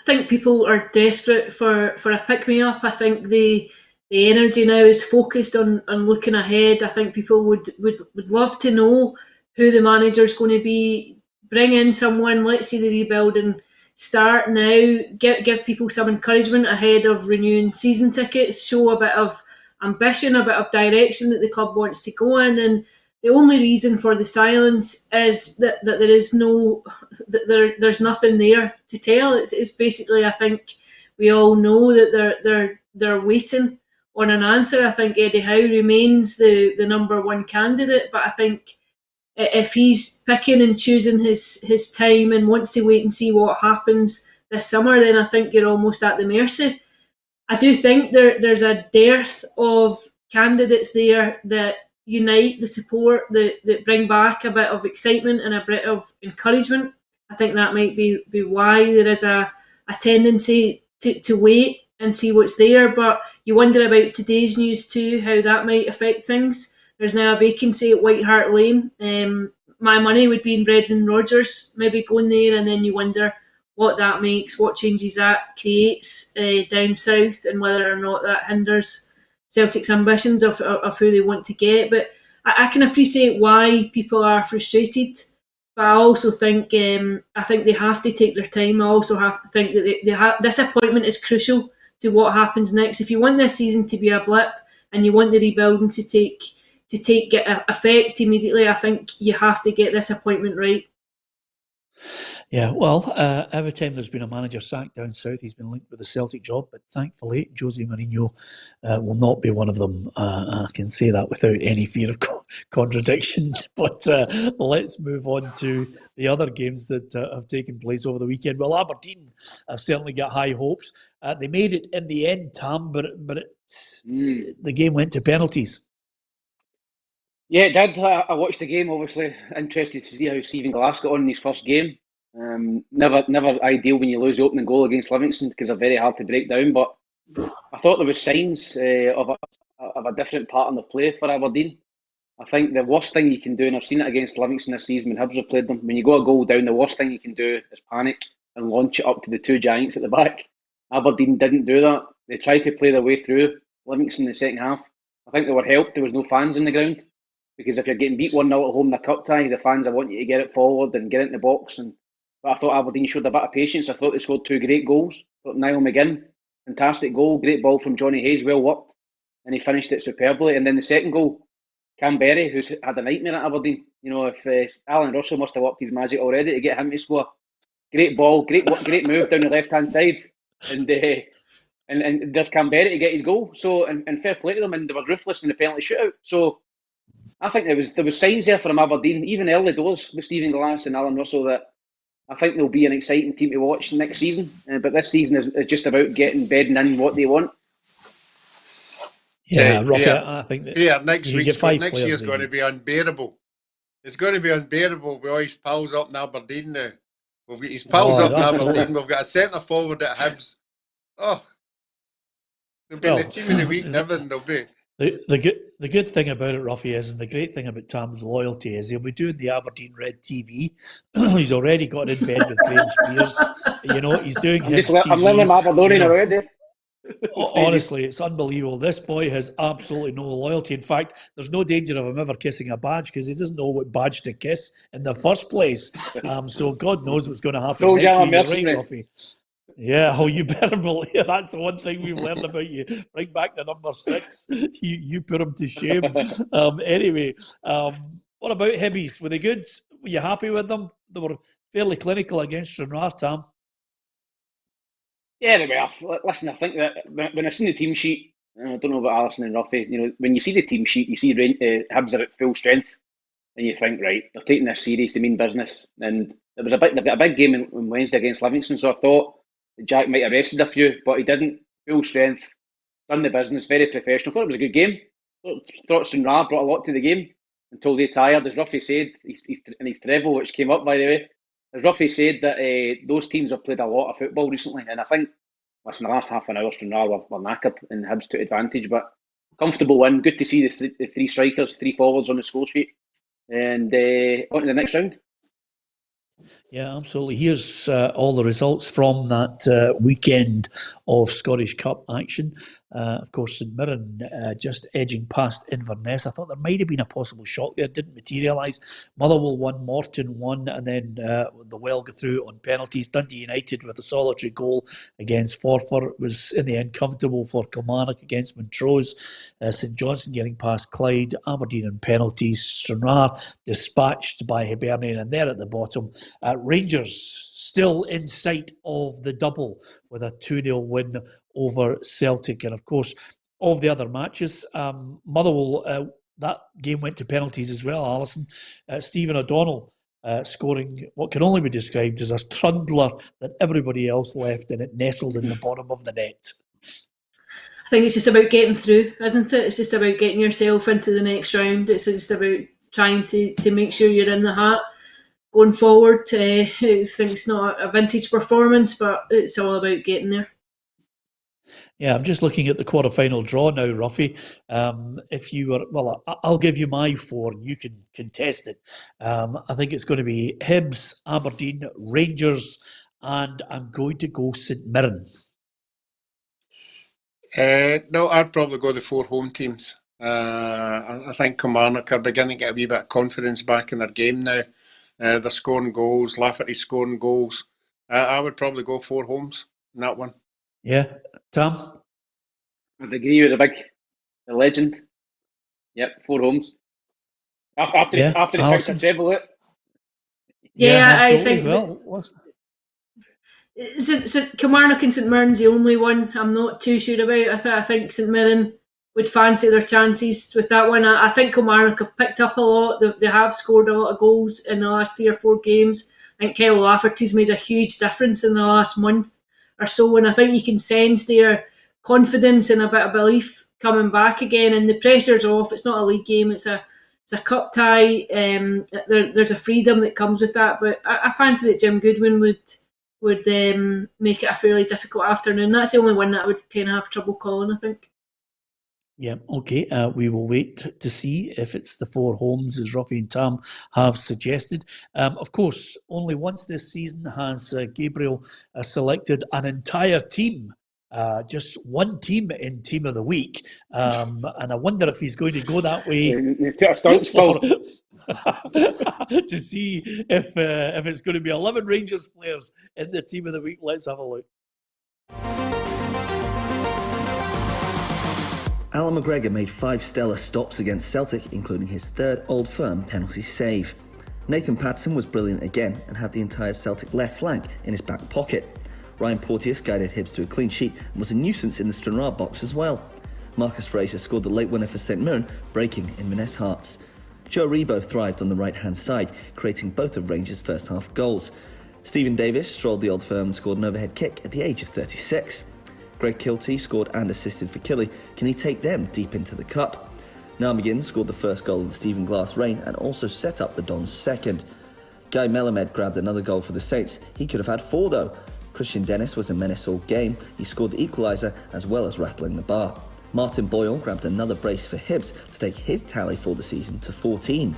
I think people are desperate for a pick-me-up. I think the energy now is focused on looking ahead. I think people would love to know who the manager's going to be. Bring in someone, let's see the rebuilding start now, give people some encouragement ahead of renewing season tickets, show a bit of ambition, a bit of direction that the club wants to go in. And the only reason for the silence is that there is there's nothing there to tell. It's basically, I think we all know that they're waiting on an answer. I think Eddie Howe remains the number one candidate, but I think if he's picking and choosing his time and wants to wait and see what happens this summer, then I think you're almost at the mercy. I do think there's a dearth of candidates there that unite the support, that bring back a bit of excitement and a bit of encouragement. I think that might be why there is a tendency to wait and see what's there. But you wonder about today's news too, how that might affect things. There's now a vacancy at White Hart Lane. My money would be in Brendan Rodgers, maybe going there, and then you wonder what that makes, what changes that creates down south, and whether or not that hinders Celtic's ambitions of who they want to get. But I can appreciate why people are frustrated, but I also think I think they have to take their time. I also have to think that this appointment is crucial to what happens next. If you want this season to be a blip and you want the rebuilding to take effect immediately, I think you have to get this appointment right. Yeah, well, every time there's been a manager sacked down south, he's been linked with the Celtic job, but thankfully, Jose Mourinho will not be one of them. I can say that without any fear of contradiction. But let's move on to the other games that have taken place over the weekend. Well, Aberdeen have certainly got high hopes. They made it in the end, Tam, but the game went to penalties. Yeah, it did. I watched the game, obviously. Interested to see how Stephen Glass got on in his first game. Never ideal when you lose the opening goal against Livingston because they're very hard to break down. But I thought there was signs of a different pattern of play for Aberdeen. I think the worst thing you can do, and I've seen it against Livingston this season when Hibs have played them, when you go a goal down, the worst thing you can do is panic and launch it up to the two giants at the back. Aberdeen didn't do that. They tried to play their way through Livingston in the second half. I think they were helped. There was no fans in the ground. Because if you're getting beat 1-0 at home in a cup tie, the fans want you to get it forward and get it in the box. But I thought Aberdeen showed a bit of patience. I thought they scored two great goals. I thought Niall McGinn, fantastic goal, great ball from Johnny Hayes, well worked, and he finished it superbly. And then the second goal, Cam Berry, who's had a nightmare at Aberdeen. If Alan Russell must have worked his magic already to get him to score. Great ball, great move down the left-hand side. And there's Cam Berry to get his goal. So, and fair play to them, and they were ruthless in the penalty shootout. So, I think there was signs there from Aberdeen, even early doors with Stephen Glass and Alan Russell, that I think they'll be an exciting team to watch next season. But this season is just about bedding in what they want. Yeah, Roughie, I think that next year's going to be unbearable. It's going to be unbearable with all his pals up in Aberdeen now. We've got his pals up in Aberdeen. We've got a centre forward at Hibs. Oh, they'll be the team of the week, never. They'll be. The good thing about it, Roughie, is, and the great thing about Tam's loyalty is, he'll be doing the Aberdeen Red TV. He's already got in bed with Graham Spears. He's doing his TV. I'm learning Aberdeen already. Honestly, it's unbelievable. This boy has absolutely no loyalty. In fact, there's no danger of him ever kissing a badge because he doesn't know what badge to kiss in the first place. So God knows what's going to happen next year. You're right, Roughie. Yeah, you better believe that's the one thing we've learned about you. Bring back the number 6. You put him to shame. Anyway, what about Hibbies? Were they good? Were you happy with them? They were fairly clinical against Stranraer, Tam. Yeah, they were. Listen, I think that when I seen the team sheet, I don't know about Alison and Roughie, when you see the team sheet, you see Hibs are at full strength, and you think, right, they're taking this serious, they mean business. And they've got a big game on Wednesday against Livingston, so I thought that Jack might have rested a few, but he didn't. Full strength, done the business, very professional. Thought it was a good game. Thought Stranraer brought a lot to the game until they tired. As Roughie said, in his treble, which came up, by the way, as Roughie said, that those teams have played a lot of football recently, and I think, listen, the last half an hour, Stranraer were knackered and Hibs took advantage, but comfortable win. Good to see the three strikers, three forwards on the score sheet, and on to the next round. Yeah, absolutely. Here's all the results from that weekend of Scottish Cup action. Of course, St Mirren just edging past Inverness. I thought there might have been a possible shot there. Didn't materialise. Motherwell won, Morton won, and then the Well go through on penalties. Dundee United with a solitary goal against Forfar. It was in the end comfortable for Kilmarnock against Montrose. St Johnstone getting past Clyde. Aberdeen on penalties. Stranraer dispatched by Hibernian, and there at the bottom, Rangers still in sight of the double with a 2-0 win over Celtic. And of course, of the other matches, Motherwell, that game went to penalties as well, Alison. Stephen O'Donnell scoring what can only be described as a trundler that everybody else left, and it nestled in the bottom of the net. I think it's just about getting through, isn't it? It's just about getting yourself into the next round. It's just about trying to make sure you're in the hat. Going forward, I think it's not a vintage performance, but it's all about getting there. Yeah, I'm just looking at the quarter-final draw now, Roughie. If you were, well, I'll give you my four and you can contest it. I think it's going to be Hibs, Aberdeen, Rangers, and I'm going to go St Mirren. No, I'd probably go the four home teams. I think Kilmarnock are beginning to get a wee bit of confidence back in their game now. They're scoring goals, Lafferty's scoring goals. I would probably go four homes in that one. Yeah. Tam? I'd agree with the legend. Yep, four homes. After he picked a treble it. Yeah, I think Kilmarnock and St Mirren's the only one I'm not too sure about. I think St Mirren would fancy their chances with that one. I think Kilmarnock have picked up a lot. They have scored a lot of goals in the last 3 or 4 games. I think Kyle Lafferty's made a huge difference in the last month or so, and I think you can sense their confidence and a bit of belief coming back again, and the pressure's off. It's not a league game, it's a cup tie. There's a freedom that comes with that, but I fancy that Jim Goodwin would make it a fairly difficult afternoon. That's the only one that I would kind of have trouble calling, I think. Yeah, okay. We will wait to see if it's the four homes, as Roughie and Tam have suggested. Of course, only once this season has Gabriel selected an entire team, just one team in Team of the Week. And I wonder if he's going to go that way to see if it's going to be 11 Rangers players in the Team of the Week. Let's have a look. Alan McGregor made 5 stellar stops against Celtic, including his 3rd Old Firm penalty save. Nathan Patson was brilliant again and had the entire Celtic left flank in his back pocket. Ryan Porteous guided Hibs to a clean sheet and was a nuisance in the Stranraer box as well. Marcus Fraser scored the late winner for St Mirren, breaking Inverness hearts. Joe Rebo thrived on the right-hand side, creating both of Rangers' first half goals. Stephen Davis strolled the Old Firm and scored an overhead kick at the age of 36. Greg Kilty scored and assisted for Killy. Can he take them deep into the cup? Niall McGinn scored the first goal in Stephen Glass' reign and also set up the Dons' second. Guy Melamed grabbed another goal for the Saints. He could have had 4 though. Christian Dennis was a menace all game. He scored the equaliser as well as rattling the bar. Martin Boyle grabbed another brace for Hibs to take his tally for the season to 14.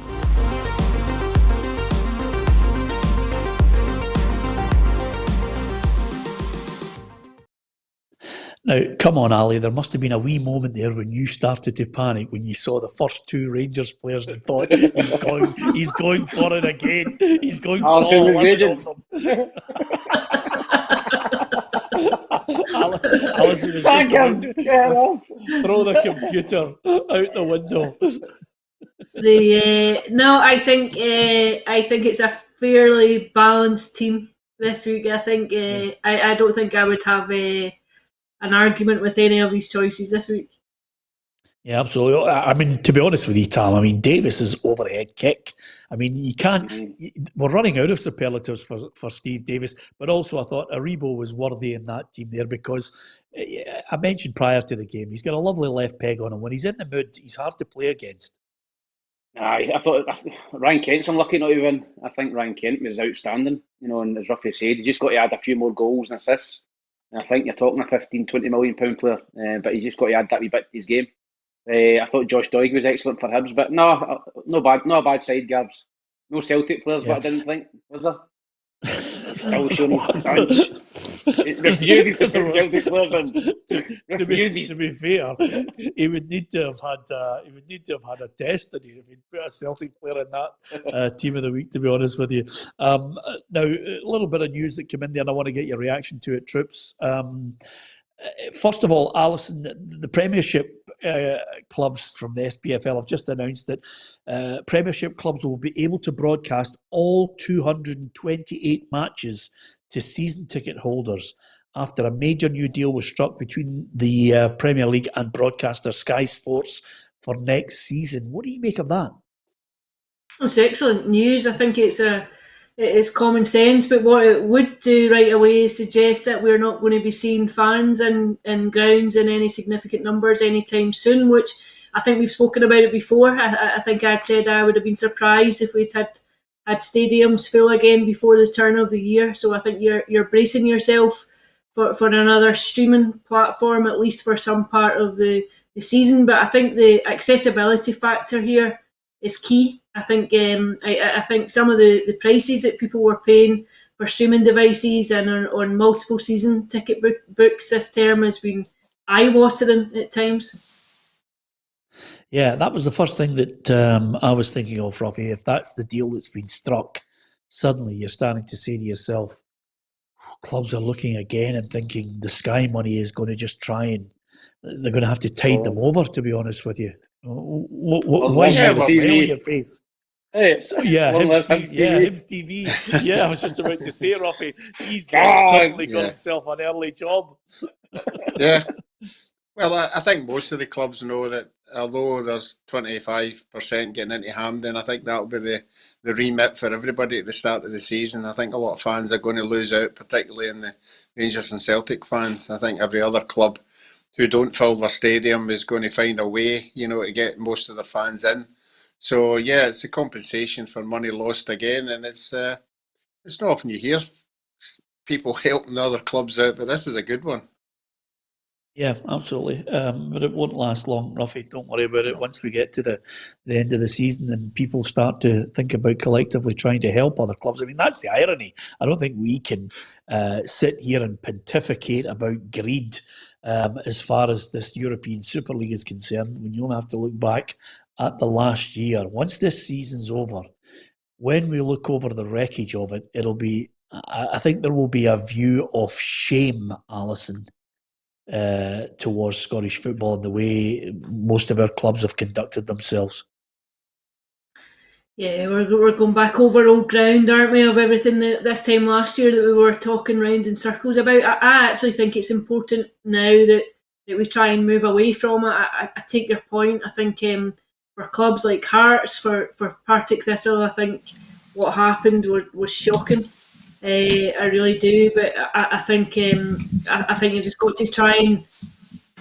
Now, come on, Ali, there must have been a wee moment there when you started to panic when you saw the first 2 Rangers players and thought, he's going for it again. He's going for all 11 of them. Alison is just about to throw the computer out the window. No, I think it's a fairly balanced team. this week. I think I don't think I would have an argument with any of these choices this week. Yeah, absolutely. I mean, to be honest with you, Tam, I mean, Davis's overhead kick. I mean, you can't. We're running out of superlatives for Steve Davis, but also I thought Aribo was worthy in that team there because I mentioned prior to the game, he's got a lovely left peg on him. When he's in the mood, he's hard to play against. I thought Ryan Kent's unlucky not to win. I think Ryan Kent was outstanding, and as Roughie said, he just got to add a few more goals and assists. And I think you're talking a 15, 20 million pound player, but he's just got to add that wee bit to his game. I thought Josh Doig was excellent for Hibs, but no bad side, Gabs. No Celtic players, but I didn't think, was there? Still showing it refuses to put Celtic players in. To be fair, he would need to have had a test if he'd put a Celtic player in that team of the week. To be honest with you, now a little bit of news that came in there, and I want to get your reaction to it, Troops. First of all, Alison, the Premiership clubs from the SPFL have just announced that Premiership clubs will be able to broadcast all 228 matches to season ticket holders after a major new deal was struck between the Premier League and broadcaster Sky Sports for next season. What do you make of that? It's excellent news. I think it's common sense, but what it would do right away is suggest that we're not going to be seeing fans in grounds in any significant numbers anytime soon, which I think we've spoken about it before. I think I'd said I would have been surprised if we'd had stadiums full again before the turn of the year. So I think you're bracing yourself for another streaming platform, at least for some part of the season. But I think the accessibility factor here is key. I think I think some of the prices that people were paying for streaming devices and on multiple season ticket books this term has been eye-watering at times. Yeah, that was the first thing that I was thinking of, Roughie. If that's the deal that's been struck, suddenly you're starting to say to yourself, clubs are looking again and thinking the Sky money is going to just try and they're going to have to tide them over, to be honest with you. Why you have a smile on your face? Hey, so, Hibs TV. Yeah, I was just about to say, Roughie, he's suddenly got himself an early job. Yeah. Well, I think most of the clubs know that although there's 25% getting into Hampden, I think that'll be the remit for everybody at the start of the season. I think a lot of fans are going to lose out, particularly in the Rangers and Celtic fans. I think every other club who don't fill their stadium is going to find a way, to get most of their fans in. So, yeah, it's a compensation for money lost again, and it's not often you hear people helping other clubs out, but this is a good one. Yeah, absolutely. But it won't last long, Roughie. Don't worry about it. Once we get to the end of the season and people start to think about collectively trying to help other clubs. I mean, that's the irony. I don't think we can sit here and pontificate about greed as far as this European Super League is concerned, when you only have to look back at the last year. Once this season's over, when we look over the wreckage of it, I think there will be a view of shame, Alison, towards Scottish football and the way most of our clubs have conducted themselves. Yeah, we're going back over old ground, aren't we, of everything that this time last year that we were talking round in circles about. I actually think it's important now that we try and move away from it. I take your point. I think for clubs like Hearts, for Partick Thistle, I think what happened was shocking. I really do, but I think you've just got to try and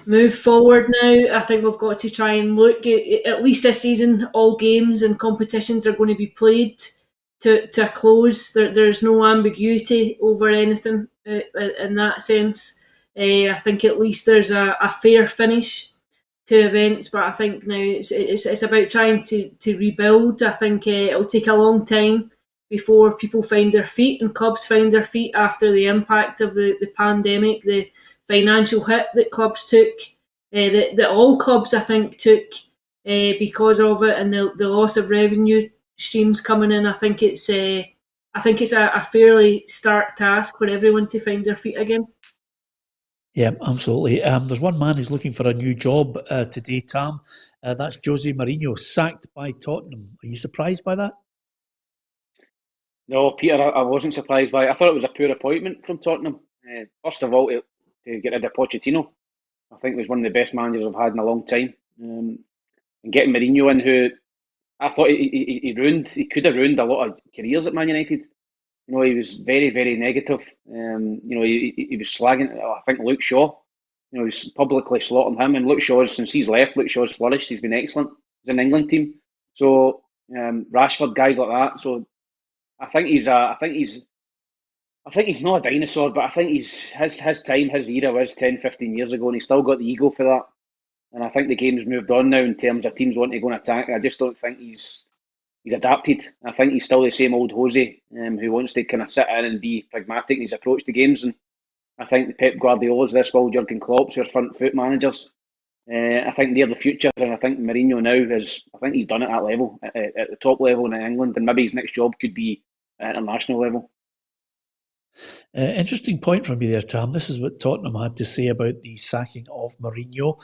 move forward now. I think we've got to try and look at least this season. All games and competitions are going to be played to a close. There's no ambiguity over anything in that sense. I think at least there's a fair finish to events, but I think now it's about trying to rebuild. I think it'll take a long time before people find their feet and clubs find their feet after the impact of the pandemic, the financial hit that clubs took, that all clubs I think took because of it, and the loss of revenue streams coming in. I think it's a fairly stark task for everyone to find their feet again. Yeah, absolutely. There's one man who's looking for a new job today, Tam. That's Jose Mourinho, sacked by Tottenham. Are you surprised by that? No, Peter, I wasn't surprised by it. I thought it was a poor appointment from Tottenham. First of all, to get rid of Pochettino, I think was one of the best managers I've had in a long time. And getting Mourinho in, who I thought he could have ruined a lot of careers at Man United. You know, he was very, very negative. You know, he was slagging, I think, Luke Shaw. You know, he was publicly slaughtering him. And Luke Shaw, since he's left, Luke Shaw's flourished. He's been excellent. He's in the England team. So Rashford, guys like that. So I think he's not a dinosaur, but I think his time, his era was 10, 15 years ago, and he's still got the ego for that. And I think the game's moved on now in terms of teams wanting to go and attack. I just don't think he's adapted. I think he's still the same old Jose, who wants to kind of sit in and be pragmatic in his approach to games. And I think Pep Guardiola's this world, Jurgen Klopp's, who are front foot managers. I think they're the future, and I think Mourinho now I think he's done at that level, at the top level in England, and maybe his next job could be at international level. Interesting point from you there, Tam. This is what Tottenham had to say about the sacking of Mourinho.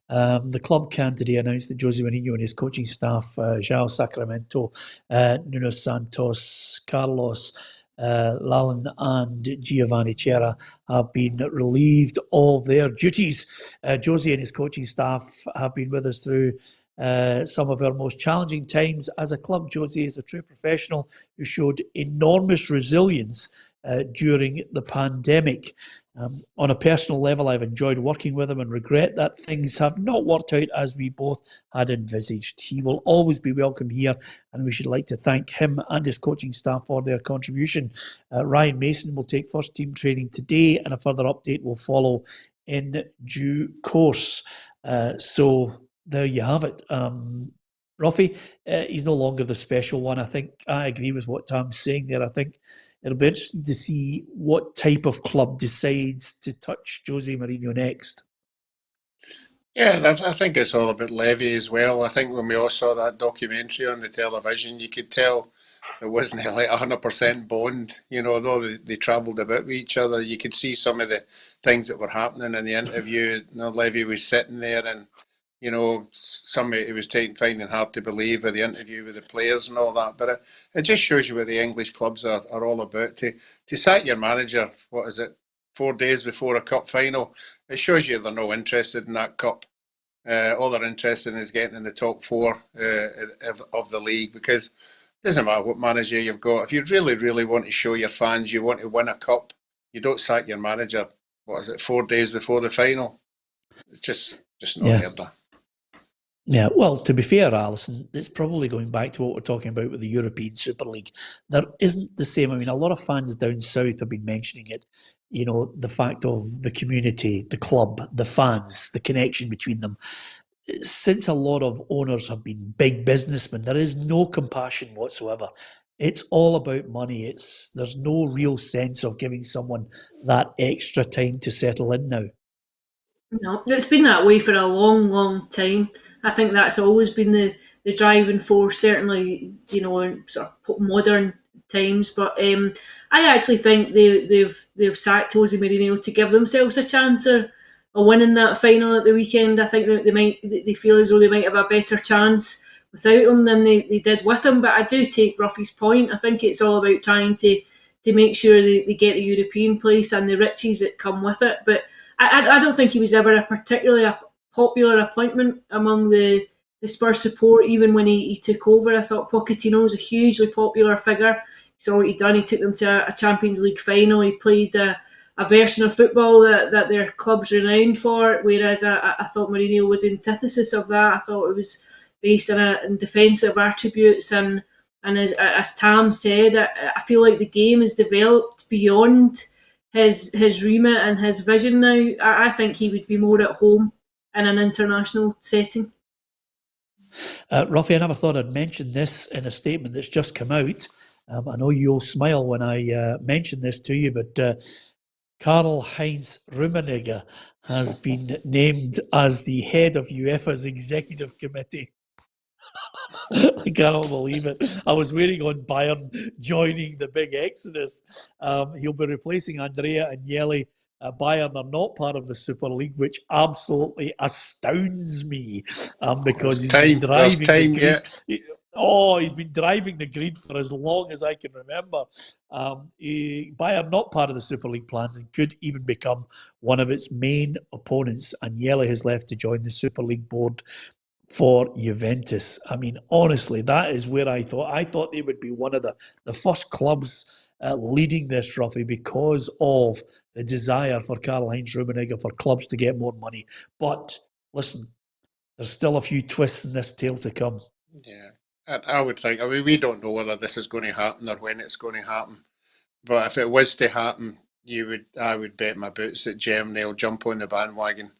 The club can today announce that Jose Mourinho and his coaching staff, João Sacramento, Nuno Santos, Carlos Lallen and Giovanni Chera have been relieved of their duties. Jose and his coaching staff have been with us through some of our most challenging times as a club. Jose is a true professional who showed enormous resilience during the pandemic. On a personal level, I've enjoyed working with him and regret that things have not worked out as we both had envisaged. He will always be welcome here, and we should like to thank him and his coaching staff for their contribution. Ryan Mason will take first team training today, and a further update will follow in due course. So there you have it. Roughie, he's no longer the special one. I think I agree with what Tam's saying there. I think it'll be interesting to see what type of club decides to touch Jose Mourinho next. Yeah, I think it's all about Levy as well. I think when we all saw that documentary on the television, you could tell it wasn't like 100% bond. You know, although they travelled about with each other, you could see some of the things that were happening in the interview. You know, Levy was sitting there and, you know, somebody it was finding hard to believe with the interview with the players and all that. But it just shows you what the English clubs are all about. To sack your manager, 4 days before a cup final, it shows you they're not interested in that cup. All they're interested in is getting in the top four of the league, because it doesn't matter what manager you've got. If you really, really want to show your fans you want to win a cup, you don't sack your manager, 4 days before the final. It's just not heard of. Yeah, well, to be fair, Alison, it's probably going back to what we're talking about with the European Super League. There isn't the same. I mean, a lot of fans down south have been mentioning it. You know, the fact of the community, the club, the fans, the connection between them. Since a lot of owners have been big businessmen, there is no compassion whatsoever. It's all about money. There's no real sense of giving someone that extra time to settle in now. No, it's been that way for a long, long time. I think that's always been the driving force, certainly, you know, in sort of modern times. But I actually think they've sacked Jose Mourinho to give themselves a chance of winning that final at the weekend. I think that they feel as though they might have a better chance without him than they did with him. But I do take Ruffy's point. I think it's all about trying to make sure they get the European place and the riches that come with it. But I don't think he was ever a particularly popular appointment among the Spurs support. Even when he took over, I thought Pochettino was a hugely popular figure. He saw what he'd done. He took them to a Champions League final. He played a version of football that their club's renowned for, whereas I thought Mourinho was antithesis of that. I thought it was based on defensive attributes, and as Tam said, I feel like the game has developed beyond his remit and his vision now. I think he would be more at home in an international setting. Roughie, I never thought I'd mention this in a statement that's just come out. I know you'll smile when I mention this to you, but Karl-Heinz Rummenigge has been named as the head of UEFA's executive committee. I cannot believe it. I was waiting on Bayern joining the big exodus. He'll be replacing Andrea Agnelli. Bayern are not part of the Super League, which absolutely astounds me, because he's been driving Oh, he's been driving the green for as long as I can remember. Bayern not part of the Super League plans and could even become one of its main opponents. And Yele has left to join the Super League board for Juventus. I mean, honestly, that is where I thought they would be one of the first clubs leading this, Roughie, because of the desire for Karl-Heinz Rummenigge for clubs to get more money. But listen, there's still a few twists in this tale to come. Yeah. I would think, I mean, we don't know whether this is going to happen or when it's going to happen. But if it was to happen, I would bet my boots that Germany will jump on the bandwagon.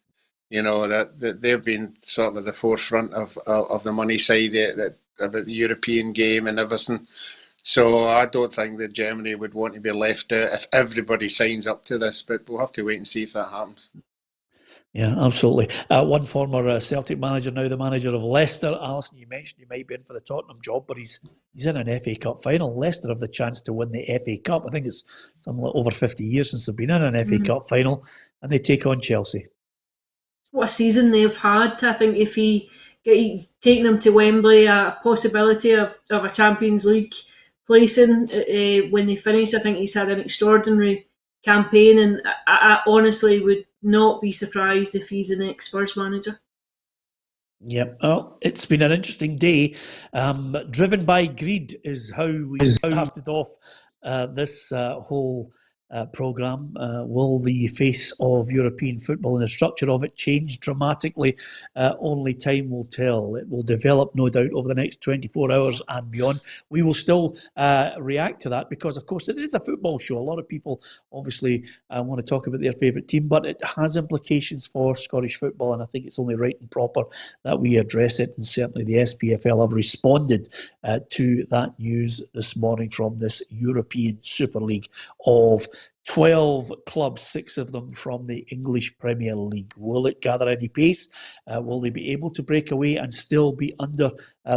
You know, that they've been sort of at the forefront of the money side about the European game and everything. So I don't think that Germany would want to be left out if everybody signs up to this. But we'll have to wait and see if that happens. Yeah, absolutely. One former Celtic manager, now the manager of Leicester. Alison, you mentioned he might be in for the Tottenham job, but he's in an FA Cup final. Leicester have the chance to win the FA Cup. I think it's something like over 50 years since they've been in an FA Cup final, and they take on Chelsea. What a season they've had. I think if he's taken them to Wembley, a possibility of a Champions League placing when they finish. I think he's had an extraordinary campaign, and I honestly would not be surprised if he's the next Spurs manager. Yep. Well, it's been an interesting day. Driven by greed is how we started off this whole programme. Will the face of European football and the structure of it change dramatically? Only time will tell. It will develop, no doubt, over the next 24 hours and beyond. We will still react to that because, of course, it is a football show. A lot of people obviously want to talk about their favourite team, but it has implications for Scottish football, and I think it's only right and proper that we address it. And certainly the SPFL have responded to that news this morning from this European Super League of 12 clubs, 6 of them from the English Premier League. Will it gather any pace? Will they be able to break away and still be under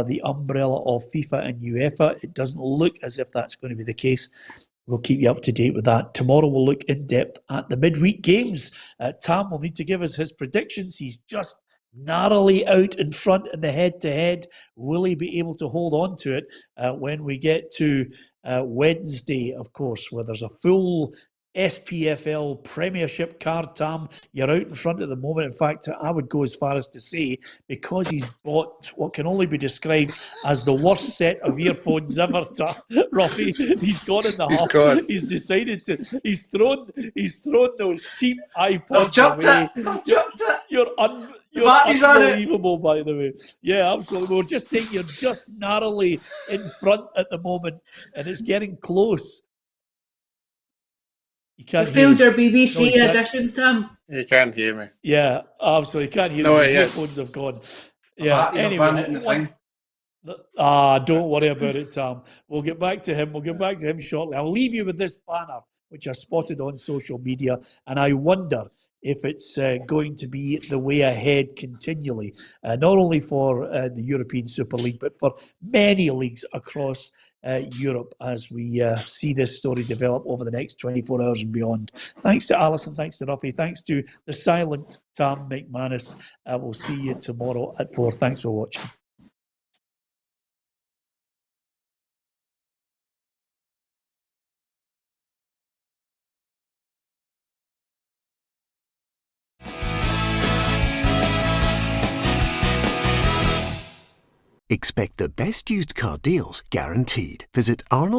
the umbrella of FIFA and UEFA? It doesn't look as if that's going to be the case. We'll keep you up to date with that. Tomorrow we'll look in depth at the midweek games. Tam will need to give us his predictions. He's just narrowly out in front in the head-to-head. Will he be able to hold on to it when we get to Wednesday, of course, where there's a full SPFL Premiership card, Tam? You're out in front at the moment. In fact, I would go as far as to say, because he's bought what can only be described as the worst set of earphones ever, Roughie, he's gone in the half. He's decided to. He's thrown those cheap iPods away. You're unbelievable, by the way. Yeah, absolutely. We're just saying you're just narrowly in front at the moment, and it's getting close. You failed your BBC edition, Tam. You can't hear me. Yeah, absolutely. You can't hear me. His earphones have gone. Yeah, anyway. Don't worry about it, Tam. We'll get back to him shortly. I'll leave you with this banner, which I spotted on social media, and I wonder if it's going to be the way ahead continually, not only for the European Super League, but for many leagues across Europe as we see this story develop over the next 24 hours and beyond. Thanks to Alison, thanks to Roughie, thanks to the silent Tam McManus. We'll see you tomorrow at 4. Thanks for watching. Expect the best used car deals guaranteed. Visit Arnold.